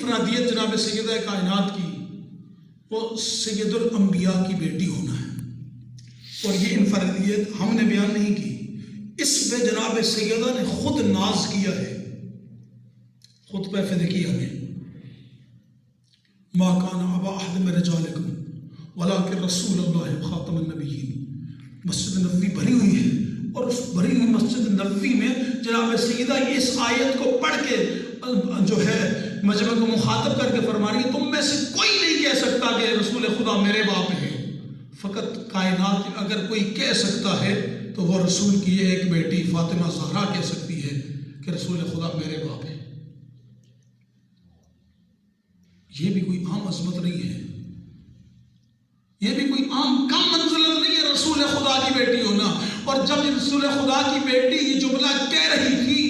انفرادیت جناب سیدہ کائنات کی وہ سید الانبیاء کی بیٹی ہونا ہے، اور یہ انفرادیت ہم نے بیان نہیں کی، اس میں جناب سیدہ نے خود ناز کیا ہے، خود پہ دیکھیے ہمیں ما کان ابا احد من رجالکم ولکن رسول اللہ خاتم النبیین۔ مسجد نبوی بھری ہوئی ہے، اور اس بھری ہوئی مسجد نبوی میں جناب سیدہ اس آیت کو پڑھ کے جو ہے مجمع کو مخاطب کر کے فرما رہی ہے تم میں سے کوئی نہیں کہہ سکتا کہ رسول خدا میرے باپ ہے، فقط کائنات میں اگر کوئی کہہ سکتا ہے تو وہ رسول کی ایک بیٹی فاطمہ زہرا کہہ سکتی ہے کہ رسول خدا میرے باپ ہے۔ یہ بھی کوئی عام عظمت نہیں ہے، یہ بھی کوئی عام کم منزلت نہیں ہے رسول خدا کی بیٹی ہونا۔ اور جب رسول خدا کی بیٹی یہ جملہ کہہ رہی تھی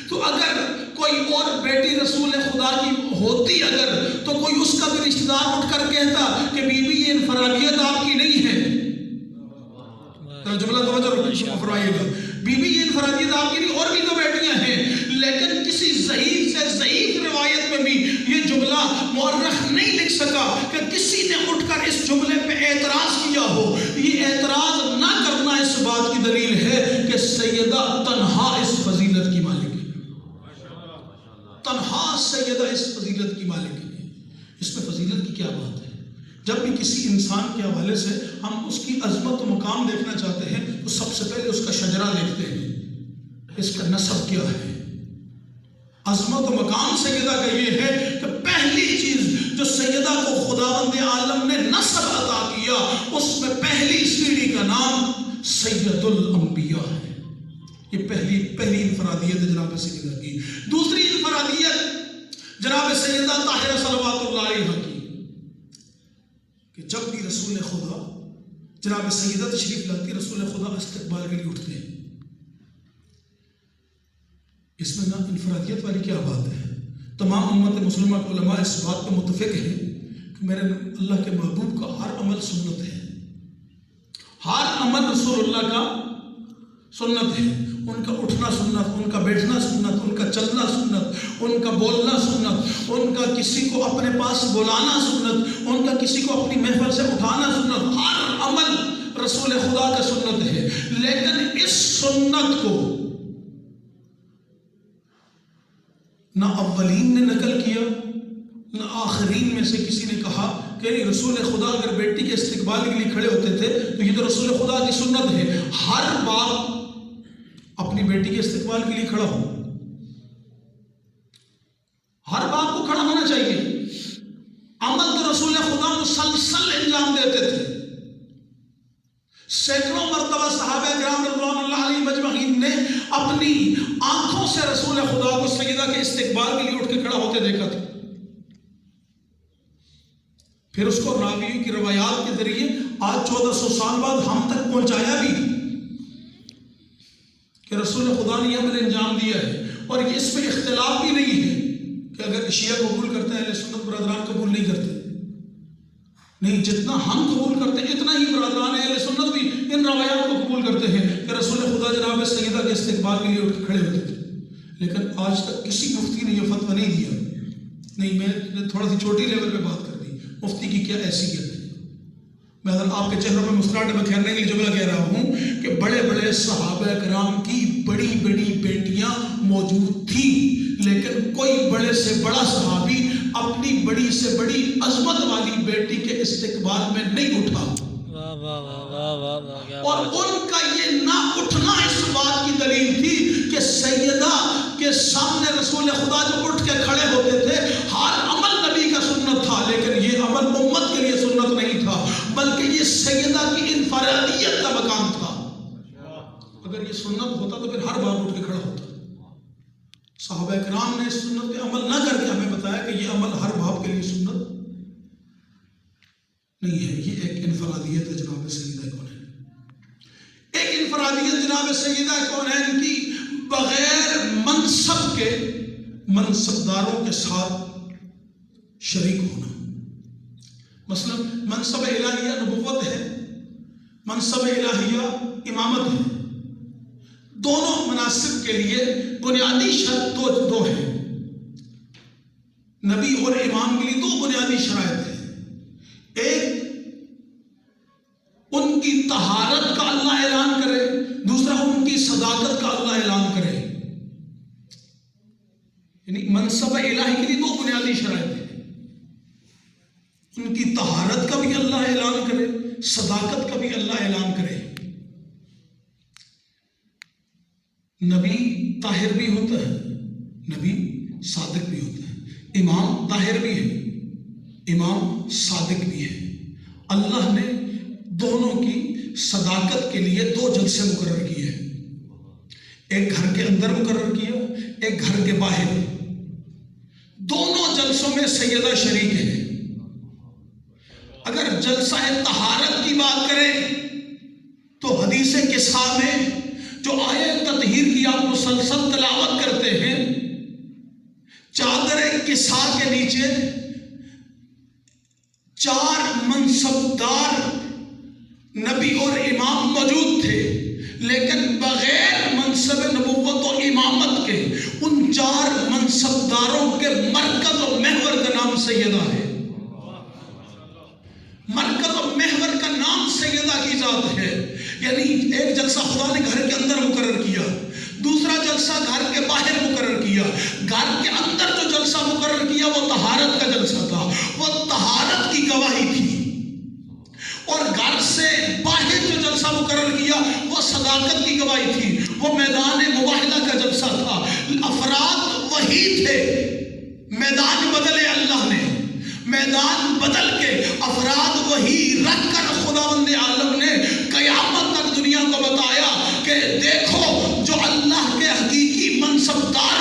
تو اگر کوئی اور بیٹی رسول خدا کی ہوتی اگر تو کوئی اس کا بھی رشتہ دار اٹھ کر کہتا کہ بی بی یہ انفرادیت آپ کی نہیں ہے، جملہ توجہ فرمائیے گا، بی بی یہ انفرادیت آپ کی نہیں، اور بھی تو بیٹیاں ہیں، لیکن کسی ضعیف سے ضعیف روایت میں بھی یہ جملہ مورخ نہیں لکھ سکا کہ کسی نے اٹھ کر اس جملے پہ اعتراض کیا ہو۔ یہ اعتراض نہ کرنا اس بات کی دلیل ہے کہ سیدہ تنہا اس فضیلت کی مالک ہے، تنہا سیدہ اس فضیلت کی مالک ہے۔ اس میں فضیلت کی کیا بات ہے؟ جب بھی کسی انسان کے حوالے سے ہم اس کی عظمت و مقام دیکھنا چاہتے ہیں تو سب سے پہلے اس کا شجرہ دیکھتے ہیں، اس کا نسب کیا ہے۔ عظمت و مقام سیدہ کا یہ ہے کہ پہلی چیز جو سیدہ کو خداوند عالم نے نسب عطا کیا اس میں پہلی سیڑھی کا نام سید الانبیاء ہے۔ یہ پہلی انفرادیت ہے جناب سیدہ کی۔ دوسری انفرادیت جناب سیدہ طاہرہ صلوات اللہ علیہا کی کہ جب بھی رسول خدا جناب سیدہ تشریف لاتی رسول خدا استقبال کے لیے اٹھتے ہیں۔ اس میں نہ انفرادیت والی کیا بات ہے؟ تمام امت مسلمہ کے علماء اس بات پہ متفق ہیں کہ میرے اللہ کے محبوب کا ہر عمل سنت ہے، ہر عمل رسول اللہ کا سنت ہے۔ ان کا اٹھنا سنت، ان کا بیٹھنا سنت، ان کا چلنا سنت، ان کا بولنا سنت، ان کا کسی کو اپنے پاس بلانا سنت، ان کا کسی کو اپنی محفل سے اٹھانا سنت، ہر عمل رسول خدا کا سنت ہے۔ لیکن اس سنت کو نہ اولین نے نقل کیا نہ آخرین میں سے کسی نے کہا کہ رسول خدا اگر بیٹی کے استقبال کے لیے کھڑے ہوتے تھے تو یہ تو رسول خدا کی سنت ہے، ہر باپ اپنی بیٹی کے استقبال کے لیے کھڑا ہو، ہر باپ کو کھڑا ہونا چاہیے۔ عمل تو رسول خدا مسلسل انجام دیتے تھے۔ سینکڑوں مرتبہ صحابہ کرام رضوان اللہ علیہ مجمعین نے اپنی آنکھوں سے رسول خدا کو سیدہ کے استقبال کے لیے اٹھ کے کھڑا ہوتے دیکھا تھا۔ پھر اس کو راویوں کی روایات کے ذریعے آج 1400 سال بعد ہم تک پہنچایا بھی کہ رسول خدا نے یہ عمل انجام دیا ہے، اور اس میں اختلاف بھی نہیں ہے کہ اگر شیعہ قبول کرتے ہیں اہل سنت برادران قبول نہیں کرتے، نہیں، جتنا ہم قبول کرتے ہیں اتنا ہی برادران اہل سنت بھی ان روایات کو قبول کرتے ہیں کہ رسول خدا جناب سیدہ کے استقبال کے لیے اٹھ کے کھڑے ہوتے تھے۔ لیکن آج تک کسی مفتی نے یہ فتویٰ نہیں دیا، نہیں، میں تھوڑا سی چھوٹی لیول پہ بات کر دی، مفتی کی کیا حیثیت ہے۔ میں آپ کے چہروں پہ مسکراہٹ بکھیرنے کے لیے جملہ کہہ رہا ہوں کہ بڑے بڑے صحابہ کرام کی بڑی بڑی بیٹیاں موجود تھیں، لیکن کوئی بڑے سے بڑا صحابی اپنی بڑی سے بڑی عظمت والی بیٹی کے استقبال میں نہیں اٹھا، اور ان کا یہ نہ اٹھنا اس بات کی دلیل تھی کہ سیدہ کے سامنے رسول خدا جو اٹھ کے کھڑے ہوتے تھے ہر عمل نبی کا سنت تھا، لیکن یہ عمل امت کے لیے سنت نہیں تھا، بلکہ یہ سیدہ کی انفرادیت کا مقام تھا۔ اگر یہ سنت ہوتا تو پھر ہر باپ اٹھ کے کھڑا ہوتا۔ صحابہ کرام نے اس سنت پہ عمل نہ کر کے ہمیں بتایا کہ یہ عمل ہر باپ کے لیے سنت نہیں ہے۔ یہ ایک انفرادیت ہے جناب سیدہ کونین، ایک انفرادیت جناب سیدہ کونین کی بغیر منصب کے منصبداروں کے ساتھ شریک ہونا۔ مثلا منصب الہیہ نبوت ہے، منصب الہیہ امامت ہے، دونوں مناصب کے لیے بنیادی شرط دو ہیں، نبی اور امام کے لیے دو بنیادی شرائط ہیں. ایک ان کی طہارت کا اللہ اعلان کرے، دوسرا ان کی صداقت کا اللہ اعلان کرے. یعنی منصب الہی کے لیے دو بنیادی شرائط ہیں. ان کی طہارت کا بھی اللہ اعلان کرے، صداقت کا بھی اللہ اعلان کرے. نبی طاہر بھی ہوتا ہے، نبی صادق بھی ہوتا ہے. امام طاہر بھی ہے، امام صادق بھی ہے. اللہ نے دونوں کی صداقت کے لیے دو جلسے مقرر کیے ہیں. ایک گھر کے اندر مقرر کیا، ایک گھر کے باہر. دونوں جلسوں میں سیدہ شریک ہے. اگر جلسہ طہارت کی بات کریں تو حدیث کسا میں جو آیت تطہیر کی آپ مسلسل تلاوت کرتے ہیں، چادر کسا کے نیچے 4 منصبدار نبی اور امام موجود تھے، لیکن بغیر منصب نبوت و امامت کے ان 4 منصبداروں کے مرکز و محور کا نام سیدہ ہے. مرکز و محور کا نام سیدہ کی ذات ہے. یعنی ایک جلسہ خدا نے گھر کے اندر مقرر کیا، دوسرا جلسہ گھر کے باہر مقرر کیا. گھر کے اندر جو جلسہ مقرر کیا وہ طہارت کا جلسہ تھا، وہ طہارت کی گواہی تھی. اور گھر سے باہر جو جلسہ مقرر کیا وہ صداقت کی گواہی تھی، وہ میدان مباہلہ کا جلسہ تھا. افراد وہی تھے، میدان بدلے اللہ نے، میدان بدل کے افراد وہی رکھ کر خداوند عالم نے قیامت تک دنیا کو بتایا کہ دیکھو جو اللہ کے حقیقی منصبدار